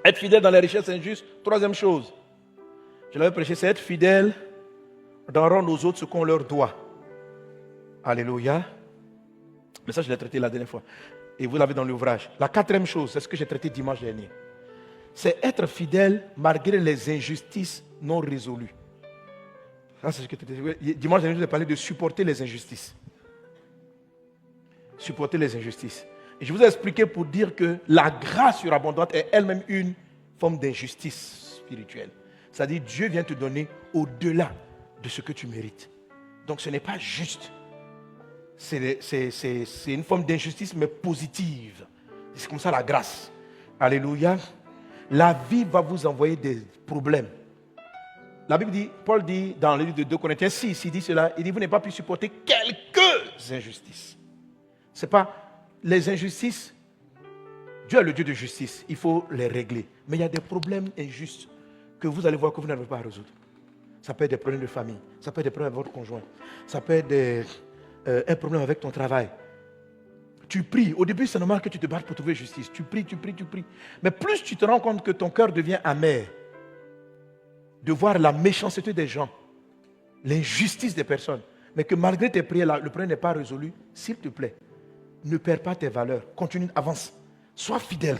Être fidèle dans les richesses injustes. Troisième chose, je l'avais prêché, c'est être fidèle d'en rendre aux autres ce qu'on leur doit. Alléluia. Mais ça, je l'ai traité la dernière fois. Et vous l'avez dans l'ouvrage. La quatrième chose, c'est ce que j'ai traité dimanche dernier. C'est être fidèle malgré les injustices non résolues. Ça, c'est ce que dimanche dernier, je vous ai parlé de supporter les injustices. Supporter les injustices. Et je vous ai expliqué pour dire que la grâce surabondante est elle-même une forme d'injustice spirituelle. C'est-à-dire Dieu vient te donner au-delà de ce que tu mérites. Donc ce n'est pas juste. C'est une forme d'injustice mais positive. C'est comme ça la grâce. Alléluia. La vie va vous envoyer des problèmes. La Bible dit, Paul dit dans le livre de 2 Corinthiens 6, il dit cela, il dit vous n'avez pas pu supporter quelques injustices. Ce n'est pas les injustices. Dieu est le Dieu de justice, il faut les régler. Mais il y a des problèmes injustes que vous allez voir que vous n'arrivez pas à résoudre. Ça peut être des problèmes de famille, ça peut être des problèmes avec votre conjoint, ça peut être un problème avec ton travail. Tu pries, au début c'est normal que tu te battes pour trouver justice. Tu pries. Mais plus tu te rends compte que ton cœur devient amer, de voir la méchanceté des gens, l'injustice des personnes, mais que malgré tes prières, le problème n'est pas résolu, s'il te plaît, ne perds pas tes valeurs, continue, avance. Sois fidèle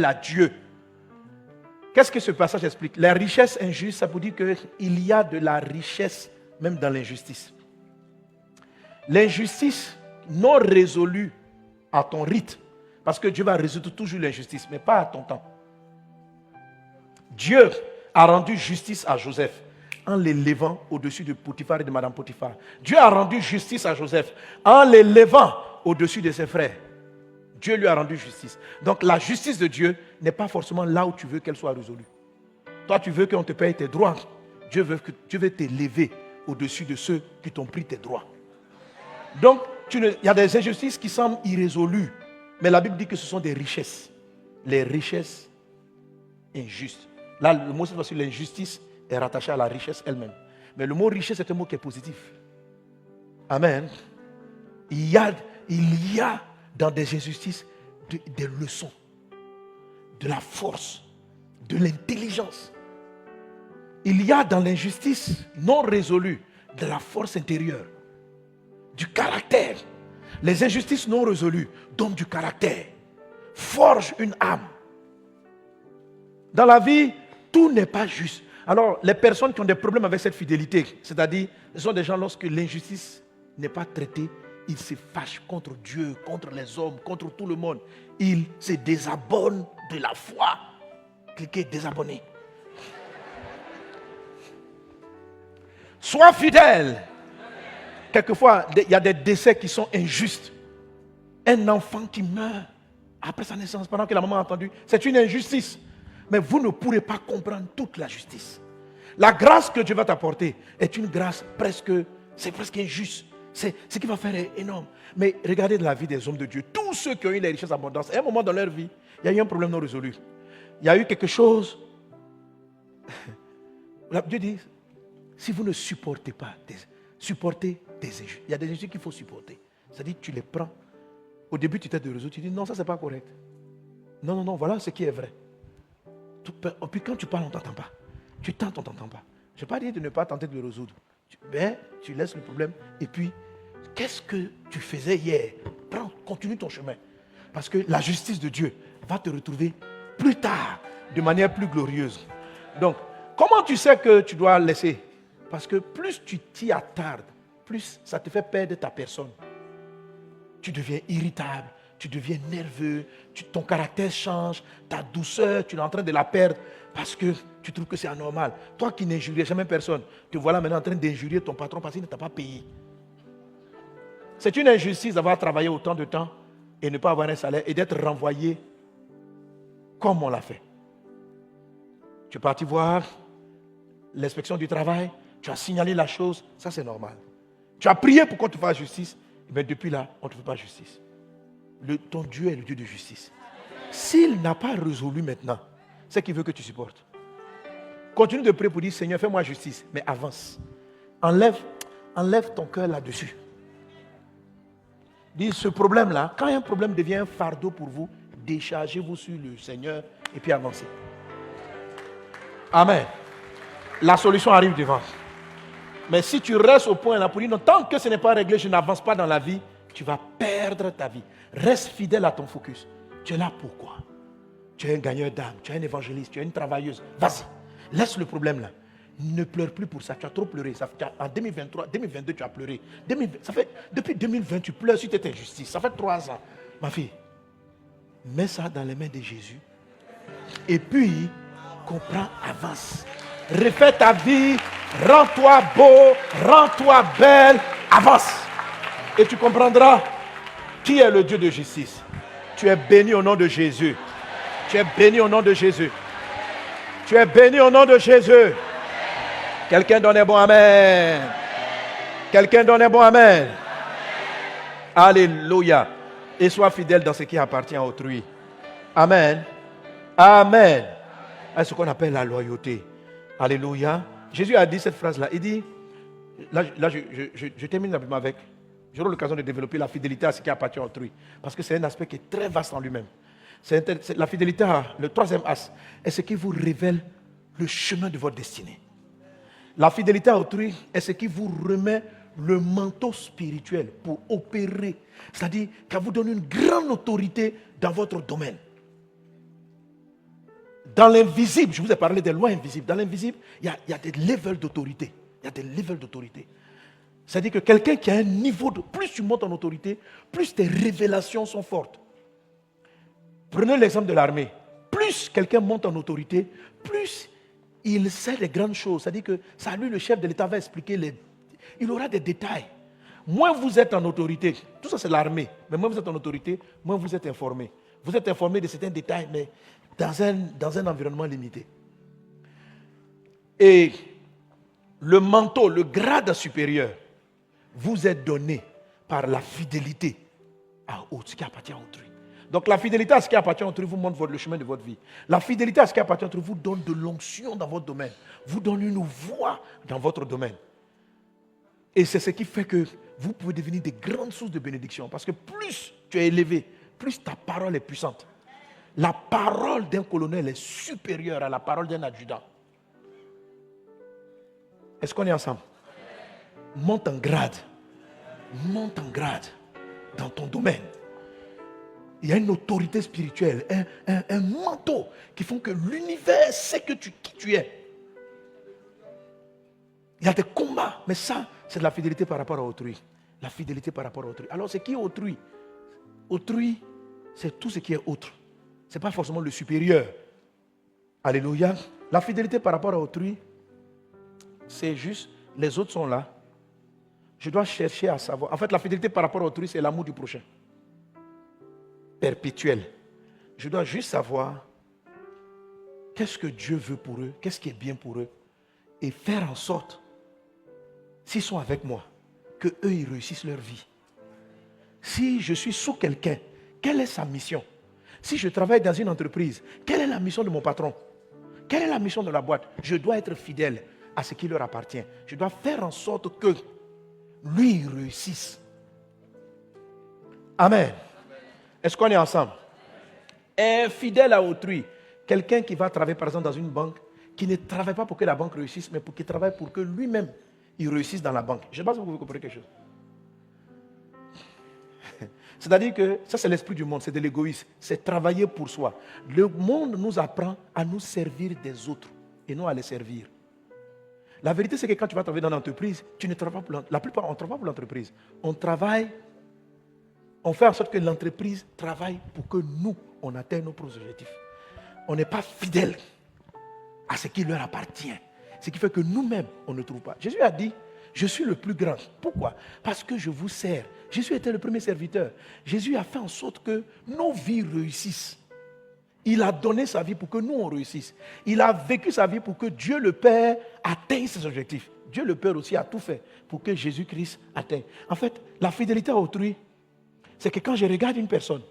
à Dieu. Qu'est-ce que ce passage explique? La richesse injuste, ça veut dire qu'il y a de la richesse même dans l'injustice. L'injustice non résolue à ton rythme, parce que Dieu va résoudre toujours l'injustice, mais pas à ton temps. Dieu a rendu justice à Joseph en l'élevant au-dessus de Potiphar et de Madame Potiphar. Dieu a rendu justice à Joseph en l'élevant au-dessus de ses frères. Dieu lui a rendu justice. Donc la justice de Dieu n'est pas forcément là où tu veux qu'elle soit résolue. Toi, tu veux qu'on te paye tes droits. Dieu veut t'élever au-dessus de ceux qui t'ont pris tes droits. Donc, il y a des injustices qui semblent irrésolues. Mais la Bible dit que ce sont des richesses. Les richesses injustes. Là, le mot cette fois-ci, l'injustice est rattaché à la richesse elle-même. Mais le mot richesse est un mot qui est positif. Amen. Il y a dans des injustices des leçons, de la force, de l'intelligence. Il y a dans l'injustice non résolue de la force intérieure, du caractère. Les injustices non résolues donnent du caractère, forgent une âme. Dans la vie, tout n'est pas juste. Alors, les personnes qui ont des problèmes avec cette fidélité, c'est-à-dire, ce sont des gens, lorsque l'injustice n'est pas traitée, ils se fâchent contre Dieu, contre les hommes, contre tout le monde. Ils se désabonnent de la foi. Cliquez désabonner. Sois fidèle. Quelquefois, il y a des décès qui sont injustes. Un enfant qui meurt après sa naissance, pendant que la maman a entendu, c'est une injustice. Mais vous ne pourrez pas comprendre toute la justice. La grâce que Dieu va t'apporter est une grâce presque injuste. C'est ce qui va faire énorme. Mais regardez la vie des hommes de Dieu. Tous ceux qui ont eu les richesses abondantes, à un moment dans leur vie, il y a eu un problème non résolu. Il y a eu quelque chose. Dieu dit, si vous ne supportez pas, supportez des injustices. Il y a des injustices qu'il faut supporter. C'est-à-dire que tu les prends. Au début, tu t'es de résoudre. Tu dis, non, ça, c'est pas correct. Non, voilà ce qui est vrai. Puis quand tu parles, on ne t'entend pas. Tu tentes, on ne t'entend pas. Je n'ai pas dit de ne pas tenter de le résoudre. Mais tu laisses le problème. Et puis, qu'est-ce que tu faisais hier? Continue ton chemin. Parce que la justice de Dieu va te retrouver plus tard, de manière plus glorieuse. Donc, comment tu sais que tu dois laisser? Parce que plus tu t'y attardes, plus ça te fait perdre ta personne. Tu deviens irritable, tu deviens nerveux, ton caractère change, ta douceur, tu es en train de la perdre parce que tu trouves que c'est anormal. Toi qui n'injuriais jamais personne, te voilà maintenant en train d'injurier ton patron parce qu'il ne t'a pas payé. C'est une injustice d'avoir travaillé autant de temps et ne pas avoir un salaire et d'être renvoyé comme on l'a fait. Tu es parti voir l'inspection du travail, tu as signalé la chose, ça c'est normal. Tu as prié pour qu'on te fasse justice, mais depuis là, on ne te fait pas justice. Ton Dieu est le Dieu de justice. S'il n'a pas résolu maintenant, c'est qu'il veut que tu supportes. Continue de prier pour dire, Seigneur, fais-moi justice, mais avance. Enlève ton cœur là-dessus. Dis, ce problème-là, quand un problème devient un fardeau pour vous, déchargez-vous sur le Seigneur et puis avancez. Amen. La solution arrive devant. Mais si tu restes au point là pour dire non, tant que ce n'est pas réglé, je n'avance pas dans la vie, tu vas perdre ta vie. Reste fidèle à ton focus. Tu es là pourquoi? Tu es un gagneur d'âme, tu es un évangéliste, tu es une travailleuse. Vas-y, laisse le problème là. Ne pleure plus pour ça, tu as trop pleuré. En 2023, 2022, tu as pleuré. Depuis 2020, tu pleures sur cette injustice. Ça fait 3 ans. Ma fille, mets ça dans les mains de Jésus. Et puis, comprends, avance. Refais ta vie, rends-toi beau, rends-toi belle, avance. Et tu comprendras qui est le Dieu de justice. Tu es béni au nom de Jésus. Tu es béni au nom de Jésus. Tu es béni au nom de Jésus. Quelqu'un donne un bon amen. Quelqu'un donne un bon amen. Alléluia. Et sois fidèle dans ce qui appartient à autrui. Amen. Amen. C'est ce qu'on appelle la loyauté. Alléluia. Jésus a dit cette phrase-là. Il dit, là je termine rapidement avec, j'aurai l'occasion de développer la fidélité à ce qui appartient à autrui. Parce que c'est un aspect qui est très vaste en lui-même. La fidélité, le troisième as, est ce qui vous révèle le chemin de votre destinée. La fidélité à autrui est ce qui vous remet le manteau spirituel pour opérer. C'est-à-dire qu'elle vous donne une grande autorité dans votre domaine. Dans l'invisible, je vous ai parlé des lois invisibles. Dans l'invisible, il y a des levels d'autorité. Il y a des levels d'autorité. C'est-à-dire que quelqu'un qui a un niveau de... Plus tu montes en autorité, plus tes révélations sont fortes. Prenez l'exemple de l'armée. Plus quelqu'un monte en autorité, plus il sait des grandes choses. C'est-à-dire que ça, lui, le chef de l'État va expliquer. Il aura des détails. Moins vous êtes en autorité, tout ça c'est l'armée, mais moins vous êtes en autorité, moins vous êtes informé. Vous êtes informé de certains détails, mais dans un environnement limité. Et le manteau, le grade supérieur, vous est donné par la fidélité à ce qui appartient à autrui. Donc la fidélité à ce qui appartient à autrui vous montre le chemin de votre vie. La fidélité à ce qui appartient à autrui vous donne de l'onction dans votre domaine. Vous donne une voix dans votre domaine. Et c'est ce qui fait que vous pouvez devenir des grandes sources de bénédiction. Parce que plus tu es élevé, plus ta parole est puissante. La parole d'un colonel est supérieure à la parole d'un adjudant. Est-ce qu'on est ensemble? Monte en grade. Monte en grade dans ton domaine. Il y a une autorité spirituelle, un manteau qui font que l'univers sait qui tu es. Il y a des combats, mais ça, c'est de la fidélité par rapport à autrui. La fidélité par rapport à autrui. Alors, c'est qui autrui? Autrui, c'est tout ce qui est autre. Ce n'est pas forcément le supérieur. Alléluia. La fidélité par rapport à autrui, c'est juste, les autres sont là. Je dois chercher à savoir. En fait, la fidélité par rapport à autrui, c'est l'amour du prochain. Perpétuel. Je dois juste savoir qu'est-ce que Dieu veut pour eux, qu'est-ce qui est bien pour eux, et faire en sorte, s'ils sont avec moi, qu'eux, ils réussissent leur vie. Si je suis sous quelqu'un, quelle est sa mission? Si je travaille dans une entreprise, quelle est la mission de mon patron? Quelle est la mission de la boîte? Je dois être fidèle à ce qui leur appartient. Je dois faire en sorte que lui réussisse. Amen. Est-ce qu'on est ensemble? Est fidèle à autrui. Quelqu'un qui va travailler par exemple dans une banque, qui ne travaille pas pour que la banque réussisse, mais qui travaille pour que lui-même, il réussisse dans la banque. Je ne sais pas si vous comprenez quelque chose. C'est-à-dire que ça c'est l'esprit du monde, c'est de l'égoïsme. C'est travailler pour soi. Le monde nous apprend à nous servir des autres et non à les servir. La vérité c'est que quand tu vas travailler dans l'entreprise, tu ne travailles pas pour l'entreprise. La plupart, on ne travaille pas pour l'entreprise. On fait en sorte que l'entreprise travaille pour que nous, on atteigne nos propres objectifs. On n'est pas fidèle à ce qui leur appartient. Ce qui fait que nous-mêmes, on ne trouve pas. Jésus a dit, je suis le plus grand. Pourquoi? Parce que je vous sers. Jésus était le premier serviteur. Jésus a fait en sorte que nos vies réussissent. Il a donné sa vie pour que nous, on réussisse. Il a vécu sa vie pour que Dieu le Père atteigne ses objectifs. Dieu le Père aussi a tout fait pour que Jésus-Christ atteigne. En fait, la fidélité à autrui, c'est que quand je regarde une personne,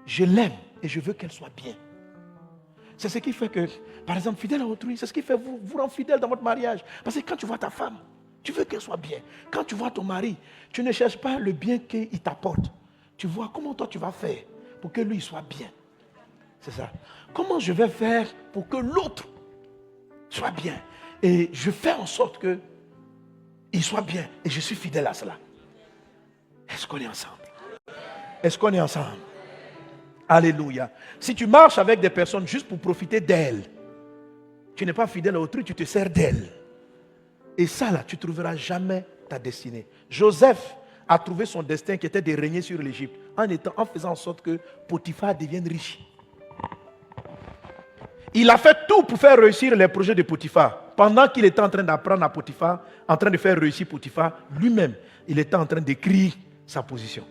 je l'aime et je veux qu'elle soit bien. C'est ce qui fait que, par exemple, fidèle à autrui, c'est ce qui fait vous rendre fidèle dans votre mariage. Parce que quand tu vois ta femme, tu veux qu'elle soit bien. Quand tu vois ton mari, tu ne cherches pas le bien qu'il t'apporte. Tu vois comment toi tu vas faire pour que lui soit bien. C'est ça. Comment je vais faire pour que l'autre soit bien? Et je fais en sorte qu'il soit bien. Et je suis fidèle à cela. Est-ce qu'on est ensemble? Est-ce qu'on est ensemble? Alléluia. Si tu marches avec des personnes juste pour profiter d'elles, tu n'es pas fidèle à autrui, tu te sers d'elles. Et ça là, tu ne trouveras jamais ta destinée. Joseph a trouvé son destin qui était de régner sur l'Égypte en faisant en sorte que Potiphar devienne riche. Il a fait tout pour faire réussir les projets de Potiphar. Pendant qu'il était en train d'apprendre à Potiphar, en train de faire réussir Potiphar, lui-même, il était en train d'écrire sa position.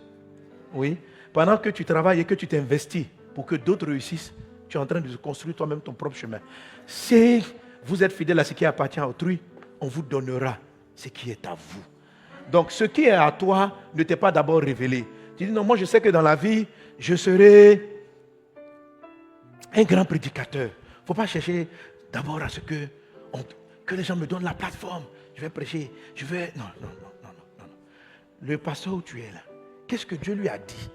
Oui. Pendant que tu travailles et que tu t'investis pour que d'autres réussissent, tu es en train de construire toi-même ton propre chemin. Si vous êtes fidèle à ce qui appartient à autrui, on vous donnera ce qui est à vous. Donc, ce qui est à toi ne t'est pas d'abord révélé. Tu dis, non, moi je sais que dans la vie, je serai un grand prédicateur. Il ne faut pas chercher d'abord à ce que les gens me donnent la plateforme. Je vais prêcher, Non. Le pasteur où tu es là, qu'est-ce que Dieu lui a dit?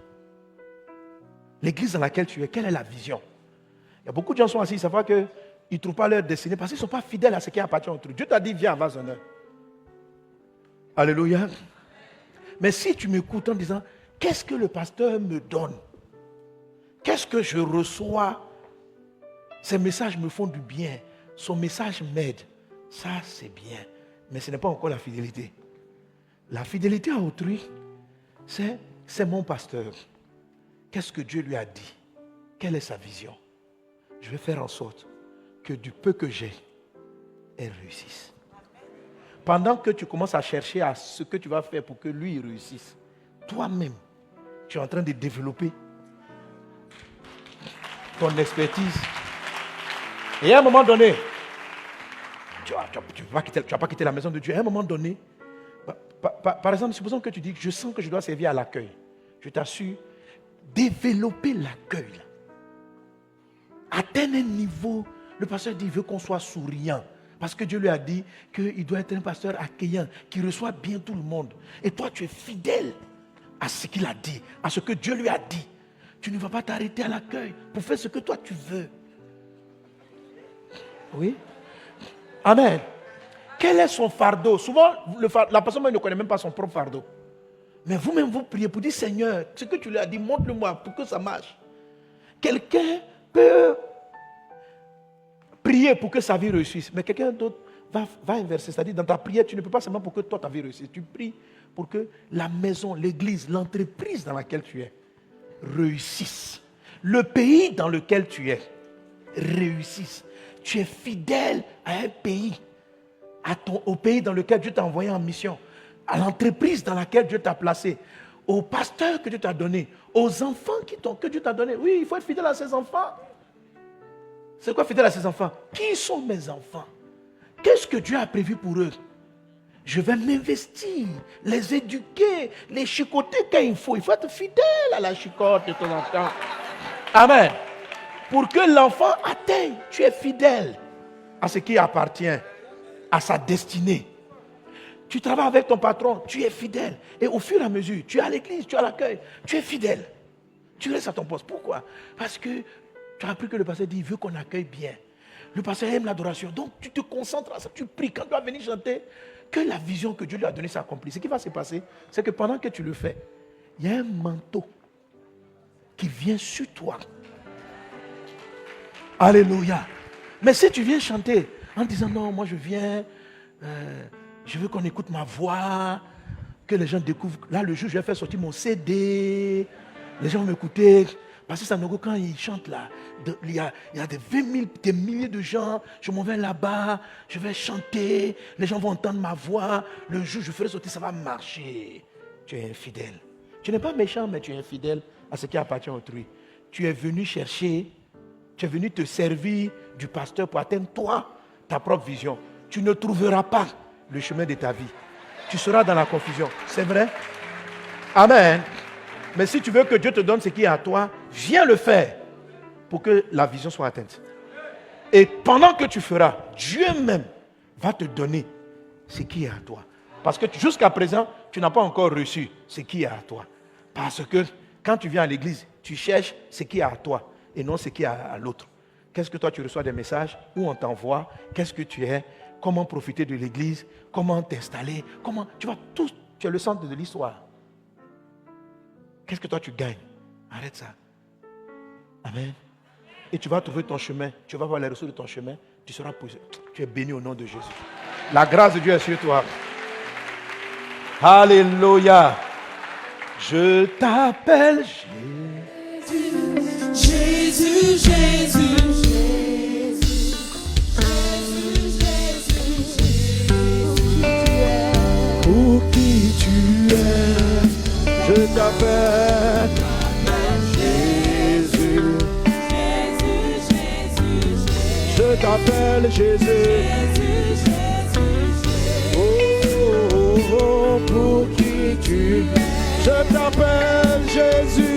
L'église dans laquelle tu es, quelle est la vision? Il y a beaucoup de gens qui sont assis, ils savent qu'ils ne trouvent pas leur destinée parce qu'ils ne sont pas fidèles à ce qui appartient à autrui. Dieu t'a dit, viens, avance en eux. Alléluia. Mais si tu m'écoutes en disant, qu'est-ce que le pasteur me donne? Qu'est-ce que je reçois? Ces messages me font du bien. Son message m'aide. Ça, c'est bien. Mais ce n'est pas encore la fidélité. La fidélité à autrui, c'est mon pasteur. Qu'est-ce que Dieu lui a dit? Quelle est sa vision? Je vais faire en sorte que du peu que j'ai, elle réussisse. Pendant que tu commences à chercher à ce que tu vas faire pour que lui réussisse, toi-même, tu es en train de développer ton expertise. Et à un moment donné, tu ne vas pas quitter la maison de Dieu. À un moment donné, par exemple, supposons que tu dis que je sens que je dois servir à l'accueil. Je t'assure, développer l'accueil. Atteindre un niveau, le pasteur dit, il veut qu'on soit souriant. Parce que Dieu lui a dit qu'il doit être un pasteur accueillant, qui reçoit bien tout le monde. Et toi, tu es fidèle à ce qu'il a dit, à ce que Dieu lui a dit. Tu ne vas pas t'arrêter à l'accueil pour faire ce que toi tu veux. Oui. Amen. Quel est son fardeau? Souvent, la personne ne connaît même pas son propre fardeau. Mais vous-même, vous priez pour dire, Seigneur, ce que tu lui as dit, montre-le-moi pour que ça marche. Quelqu'un peut prier pour que sa vie réussisse, mais quelqu'un d'autre va inverser. C'est-à-dire, dans ta prière, tu ne peux pas seulement pour que toi, ta vie réussisse. Tu pries pour que la maison, l'église, l'entreprise dans laquelle tu es réussisse. Le pays dans lequel tu es réussisse. Tu es fidèle à un pays, au pays dans lequel Dieu t'a envoyé en mission, à l'entreprise dans laquelle Dieu t'a placé, au pasteur que Dieu t'a donné, aux enfants que Dieu t'a donné. Oui, il faut être fidèle à ses enfants. C'est quoi fidèle à ses enfants? Qui sont mes enfants? Qu'est-ce que Dieu a prévu pour eux? Je vais m'investir, les éduquer, les chicoter quand il faut. Il faut être fidèle à la chicote de ton enfant. Amen. Pour que l'enfant atteigne, tu es fidèle à ce qui appartient, à sa destinée. Tu travailles avec ton patron, tu es fidèle. Et au fur et à mesure, tu es à l'église, tu es à l'accueil, tu es fidèle. Tu restes à ton poste. Pourquoi? Parce que tu as appris que le pasteur dit, il veut qu'on accueille bien. Le pasteur aime l'adoration. Donc tu te concentres à ça, tu pries. Quand tu vas venir chanter, que la vision que Dieu lui a donnée s'accomplisse. Ce qui va se passer, c'est que pendant que tu le fais, il y a un manteau qui vient sur toi. Alléluia. Mais si tu viens chanter en disant, non, moi je viens, je veux qu'on écoute ma voix, que les gens découvrent. Là, le jour, je vais faire sortir mon CD, les gens vont m'écouter. Parce que Sanogo, quand il chante là, il y a des milliers de gens, je m'en vais là-bas, je vais chanter, les gens vont entendre ma voix, le jour je ferai sortir, ça va marcher. Tu es infidèle. Tu n'es pas méchant, mais tu es infidèle à ce qui appartient à autrui. Tu es venu chercher, tu es venu te servir du pasteur pour atteindre toi, ta propre vision. Tu ne trouveras pas le chemin de ta vie. Tu seras dans la confusion. C'est vrai? Amen. Mais si tu veux que Dieu te donne ce qui est à toi, viens le faire pour que la vision soit atteinte. Et pendant que tu feras, Dieu même va te donner ce qui est à toi. Parce que jusqu'à présent, tu n'as pas encore reçu ce qui est à toi. Parce que quand tu viens à l'église, Tu cherches ce qui est à toi et non ce qui est à l'autre. Qu'est-ce que toi tu reçois des messages? Où on t'envoie? Qu'est-ce que tu es? Comment profiter de l'église? Comment t'installer? Comment tu vas tout? Tu es le centre de l'histoire. Qu'est-ce que toi tu gagnes? Arrête ça. Amen. Et tu vas trouver ton chemin. Tu vas voir les ressources de ton chemin. Tu seras posé. Tu es béni au nom de Jésus. La grâce de Dieu est sur toi. Alléluia. Je t'appelle Jésus. Jésus, Jésus, Pour qui tu es, je t'appelle Jésus. Je t'appelle Jésus. Oh, oh, oh, pour qui tu es, je t'appelle Jésus.